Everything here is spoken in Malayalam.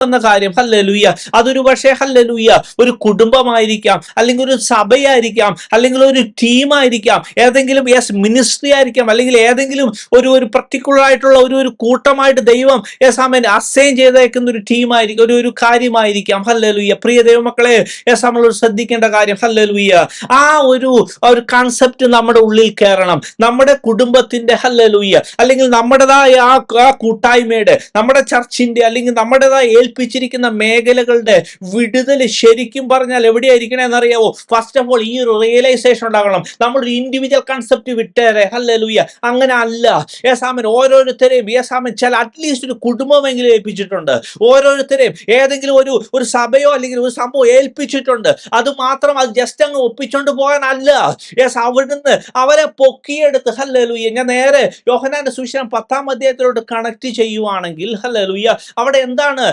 എന്ന കാര്യം. ഹല്ലേലൂയ. അതൊരു പക്ഷേ ഹല്ലേലൂയ ഒരു കുടുംബമായിരിക്കാം, അല്ലെങ്കിൽ ഒരു സഭയായിരിക്കാം, അല്ലെങ്കിൽ ഒരു ടീമായിരിക്കാം, ഏതെങ്കിലും മിനിസ്ട്രി ആയിരിക്കാം, അല്ലെങ്കിൽ ഏതെങ്കിലും ഒരു പർട്ടിക്കുലർ ആയിട്ടുള്ള ഒരു കൂട്ടമായിട്ട് ദൈവം അസൈൻ ചെയ്തേക്കുന്ന ഒരു ടീമായിരിക്കും, ഒരു കാര്യമായിരിക്കാം. ഹല്ലേലൂയ. പ്രിയ ദൈവമക്കളെ, നമ്മൾ ശ്രദ്ധിക്കേണ്ട കാര്യം, ഹല്ലേലൂയ, ആ ഒരു കൺസെപ്റ്റ് നമ്മുടെ ഉള്ളിൽ കയറണം. നമ്മുടെ കുടുംബത്തിന്റെ ഹല്ലേലൂയ, അല്ലെങ്കിൽ നമ്മുടേതായ ആ കൂട്ടായ്മയുടെ, നമ്മുടെ ചർച്ചിന്റെ, അല്ലെങ്കിൽ നമ്മുടേതായ ഏൽപ്പിച്ചിരിക്കുന്ന മേഖലകളുടെ വിടുതൽ ശരിക്കും പറഞ്ഞാൽ എവിടെയായിരിക്കണേ എന്നറിയാവോ? ഫസ്റ്റ് ഓഫ് ഓൾ ഈ ഒരു റിയലൈസേഷൻ ഉണ്ടാകണം. നമ്മളൊരു ഇൻഡിവിജ്വൽ കൺസെപ്റ്റ് വിട്ടേരെ. ഹല്ലേലൂയ. അങ്ങനെ അല്ല. ഓരോരുത്തരെയും ചില അറ്റ്ലീസ്റ്റ് ഒരു കുടുംബമെങ്കിലും ഏൽപ്പിച്ചിട്ടുണ്ട്. ഓരോരുത്തരെയും ഏതെങ്കിലും ഒരു സഭയോ അല്ലെങ്കിൽ ഒരു സംഭവം ഏൽപ്പിച്ചിട്ടുണ്ട്. അത് മാത്രം അത് ജസ്റ്റ് അങ്ങ് ഒപ്പിച്ചോണ്ട് പോകാനല്ല. അവിടുന്ന് അവരെ പൊക്കിയെടുത്ത്, ഹല്ലേലൂയ, ഞാൻ നേരെ യോഹന്നാന്റെ സുവിശേഷം 10-ാം അധ്യായത്തിലോട്ട് കണക്ട് ചെയ്യുവാണെങ്കിൽ, ഹല്ലേലൂയ, അവിടെ എന്താണ്